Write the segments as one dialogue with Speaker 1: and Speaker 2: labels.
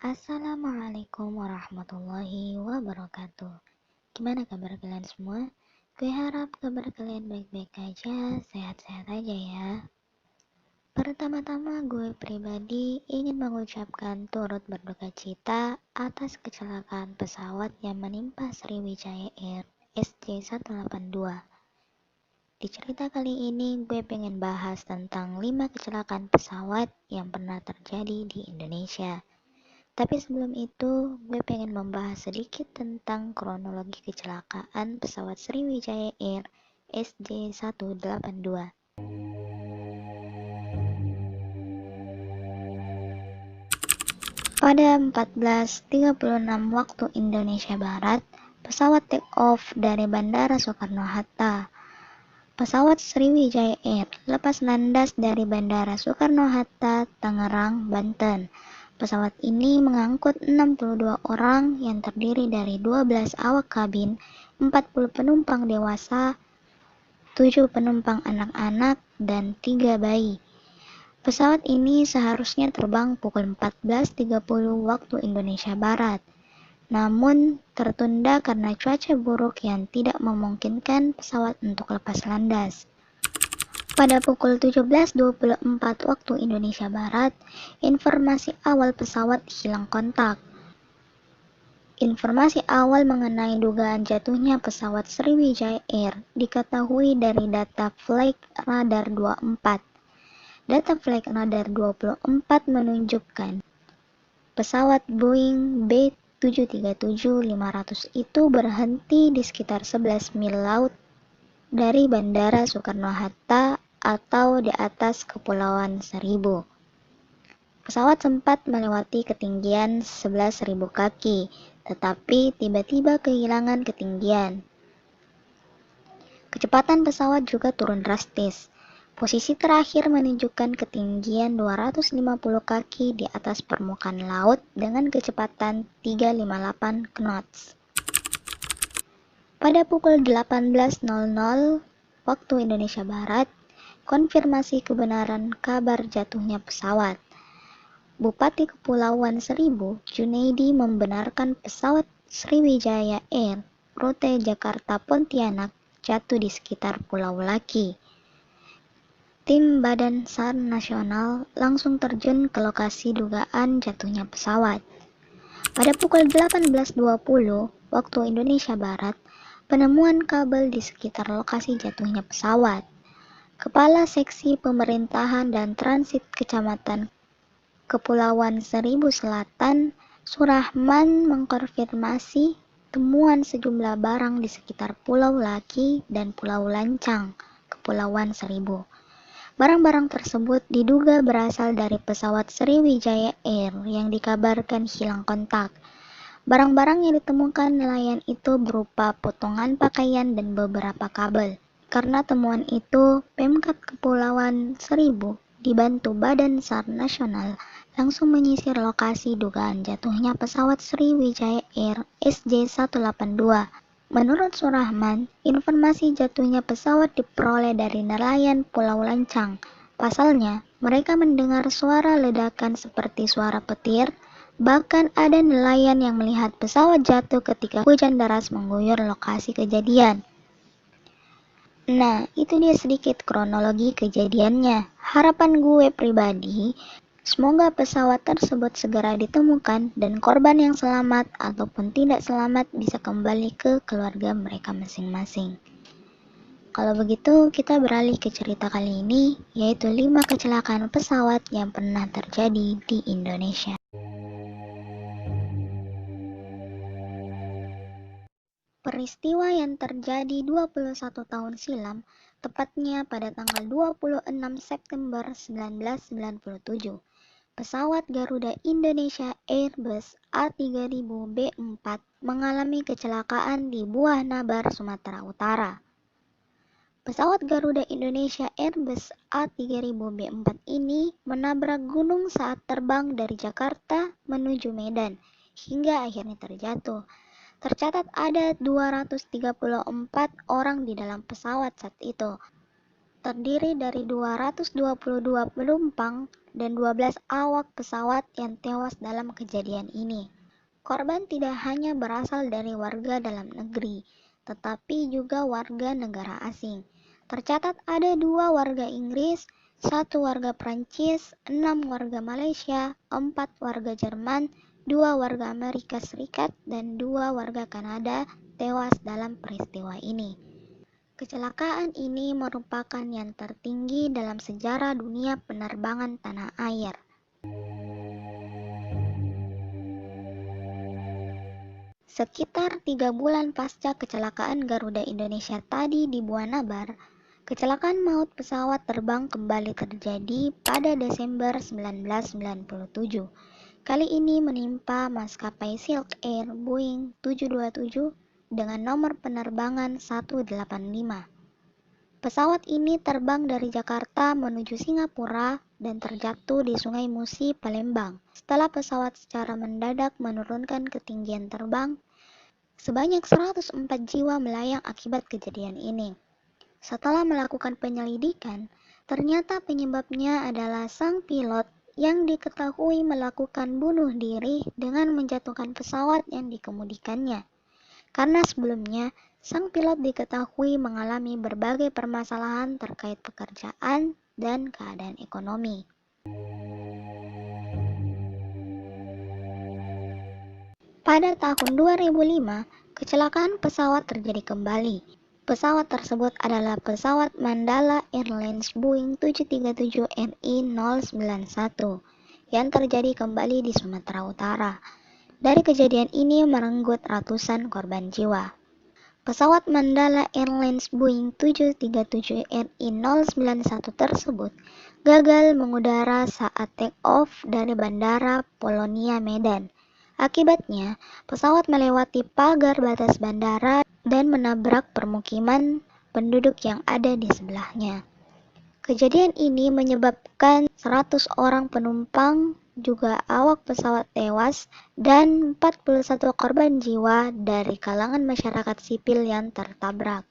Speaker 1: Assalamualaikum warahmatullahi wabarakatuh. Gimana kabar kalian semua? Gue harap kabar kalian baik-baik aja, sehat-sehat aja ya. Pertama-tama gue pribadi ingin mengucapkan turut berduka cita atas kecelakaan pesawat yang menimpa Sriwijaya Air SJ182. Di cerita kali ini gue pengen bahas tentang 5 kecelakaan pesawat yang pernah terjadi di Indonesia. Tapi sebelum itu, gue pengen membahas sedikit tentang kronologi kecelakaan pesawat Sriwijaya Air SJ182. Pada 14.36 waktu Indonesia Barat, pesawat take off dari Bandara Soekarno-Hatta. Pesawat Sriwijaya Air lepas landas dari Bandara Soekarno-Hatta, Tangerang, Banten. Pesawat ini mengangkut 62 orang yang terdiri dari 12 awak kabin, 40 penumpang dewasa, 7 penumpang anak-anak, dan 3 bayi. Pesawat ini seharusnya terbang pukul 14.30 waktu Indonesia Barat, namun tertunda karena cuaca buruk yang tidak memungkinkan pesawat untuk lepas landas. Pada pukul 17.24 waktu Indonesia Barat, informasi awal pesawat hilang kontak. Informasi awal mengenai dugaan jatuhnya pesawat Sriwijaya Air diketahui dari data flight radar 24. Data flight radar 24 menunjukkan pesawat Boeing B737-500 itu berhenti di sekitar 11 mil laut dari Bandara Soekarno-Hatta atau di atas Kepulauan Seribu. Pesawat sempat melewati ketinggian 11.000 kaki, tetapi tiba-tiba kehilangan ketinggian. Kecepatan pesawat juga turun drastis. Posisi terakhir menunjukkan ketinggian 250 kaki di atas permukaan laut dengan kecepatan 358 knots. Pada pukul 18.00 waktu Indonesia Barat, konfirmasi kebenaran kabar jatuhnya pesawat. Bupati Kepulauan Seribu, Junaidi, membenarkan pesawat Sriwijaya Air rute Jakarta-Pontianak jatuh di sekitar Pulau Laki. Tim Badan SAR Nasional langsung terjun ke lokasi dugaan jatuhnya pesawat. Pada pukul 18.20 waktu Indonesia Barat, penemuan kabel di sekitar lokasi jatuhnya pesawat. Kepala Seksi Pemerintahan dan Transit Kecamatan Kepulauan Seribu Selatan, Surahman, mengkonfirmasi temuan sejumlah barang di sekitar Pulau Laki dan Pulau Lancang, Kepulauan Seribu. Barang-barang tersebut diduga berasal dari pesawat Sriwijaya Air yang dikabarkan hilang kontak. Barang-barang yang ditemukan nelayan itu berupa potongan pakaian dan beberapa kabel. Karena temuan itu, Pemkab Kepulauan Seribu dibantu Badan SAR Nasional langsung menyisir lokasi dugaan jatuhnya pesawat Sriwijaya Air SJ182. Menurut Surahman, informasi jatuhnya pesawat diperoleh dari nelayan Pulau Lancang. Pasalnya, mereka mendengar suara ledakan seperti suara petir. Bahkan ada nelayan yang melihat pesawat jatuh ketika hujan deras mengguyur lokasi kejadian. Nah, itu dia sedikit kronologi kejadiannya. Harapan gue pribadi, semoga pesawat tersebut segera ditemukan dan korban yang selamat ataupun tidak selamat bisa kembali ke keluarga mereka masing-masing. Kalau begitu, kita beralih ke cerita kali ini, yaitu 5 kecelakaan pesawat yang pernah terjadi di Indonesia. Peristiwa yang terjadi 21 tahun silam, tepatnya pada tanggal 26 September 1997, pesawat Garuda Indonesia Airbus A3000B4 mengalami kecelakaan di Buah Nabar, Sumatera Utara. Pesawat Garuda Indonesia Airbus A3000B4 ini menabrak gunung saat terbang dari Jakarta menuju Medan, hingga akhirnya terjatuh. Tercatat ada 234 orang di dalam pesawat saat itu, terdiri dari 222 penumpang dan 12 awak pesawat yang tewas dalam kejadian ini. Korban tidak hanya berasal dari warga dalam negeri, tetapi juga warga negara asing. Tercatat ada 2 warga Inggris, 1 warga Prancis, 6 warga Malaysia, 4 warga Jerman, 2 warga Amerika Serikat, dan 2 warga Kanada tewas dalam peristiwa ini. Kecelakaan ini merupakan yang tertinggi dalam sejarah dunia penerbangan tanah air. Sekitar 3 bulan pasca kecelakaan Garuda Indonesia tadi di Buana Bar, kecelakaan maut pesawat terbang kembali terjadi pada Desember 1997. Kali ini menimpa maskapai Silk Air Boeing 727 dengan nomor penerbangan 185. Pesawat ini terbang dari Jakarta menuju Singapura dan terjatuh di Sungai Musi, Palembang. Setelah pesawat secara mendadak menurunkan ketinggian terbang, sebanyak 104 jiwa melayang akibat kejadian ini. Setelah melakukan penyelidikan, ternyata penyebabnya adalah sang pilot yang diketahui melakukan bunuh diri dengan menjatuhkan pesawat yang dikemudikannya. Karena sebelumnya, sang pilot diketahui mengalami berbagai permasalahan terkait pekerjaan dan keadaan ekonomi. Pada tahun 2005, kecelakaan pesawat terjadi kembali. Pesawat tersebut adalah pesawat Mandala Airlines Boeing 737 NI-091 yang terjadi kembali di Sumatera Utara. Dari kejadian ini merenggut ratusan korban jiwa. Pesawat Mandala Airlines Boeing 737 NI-091 tersebut gagal mengudara saat take off dari Bandara Polonia Medan. Akibatnya, pesawat melewati pagar batas bandara dan menabrak permukiman penduduk yang ada di sebelahnya. Kejadian ini menyebabkan 100 orang penumpang juga awak pesawat tewas dan 41 korban jiwa dari kalangan masyarakat sipil yang tertabrak.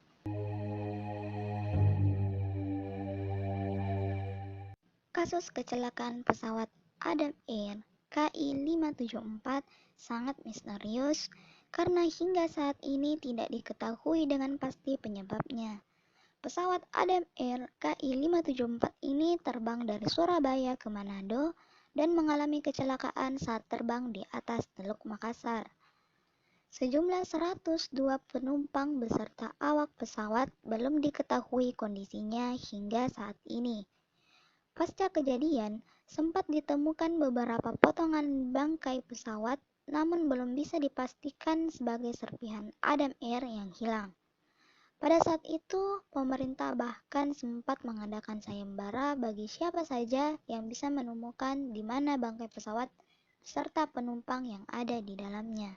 Speaker 1: Kasus kecelakaan pesawat Adam Air KI574 sangat misterius karena hingga saat ini tidak diketahui dengan pasti penyebabnya. Pesawat Adam Air KI574 ini terbang dari Surabaya ke Manado dan mengalami kecelakaan saat terbang di atas Teluk Makassar. Sejumlah 102 penumpang beserta awak pesawat belum diketahui kondisinya hingga saat ini. Pasca kejadian, sempat ditemukan beberapa potongan bangkai pesawat, namun belum bisa dipastikan sebagai serpihan Adam Air yang hilang. Pada saat itu, pemerintah bahkan sempat mengadakan sayembara bagi siapa saja yang bisa menemukan di mana bangkai pesawat serta penumpang yang ada di dalamnya.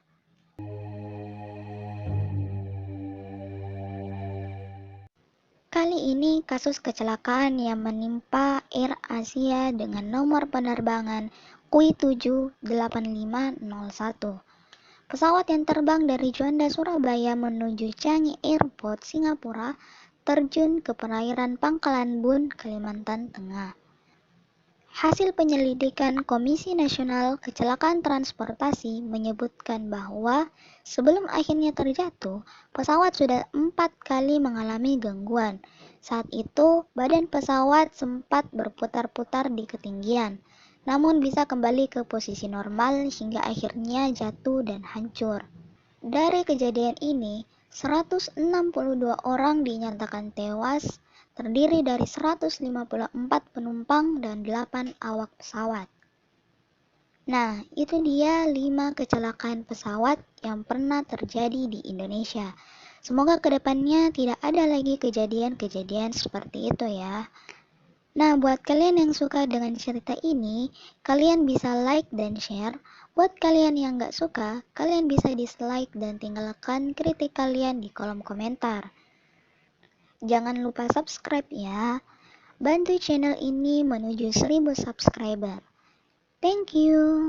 Speaker 1: Kali ini kasus kecelakaan yang menimpa Air Asia dengan nomor penerbangan QI78501. Pesawat yang terbang dari Juanda, Surabaya menuju Changi Airport, Singapura, terjun ke perairan Pangkalan Bun, Kalimantan Tengah. Hasil penyelidikan Komisi Nasional Kecelakaan Transportasi menyebutkan bahwa sebelum akhirnya terjatuh, pesawat sudah 4 kali mengalami gangguan. Saat itu, badan pesawat sempat berputar-putar di ketinggian, namun bisa kembali ke posisi normal hingga akhirnya jatuh dan hancur. Dari kejadian ini, 162 orang dinyatakan tewas, terdiri dari 154 penumpang dan 8 awak pesawat. Nah, itu dia 5 kecelakaan pesawat yang pernah terjadi di Indonesia. Semoga kedepannya tidak ada lagi kejadian-kejadian seperti itu ya. Nah, buat kalian yang suka dengan cerita ini, kalian bisa like dan share. Buat kalian yang gak suka, kalian bisa dislike dan tinggalkan kritik kalian di kolom komentar. Jangan lupa subscribe ya. Bantu channel ini menuju 1000 subscriber. Thank you.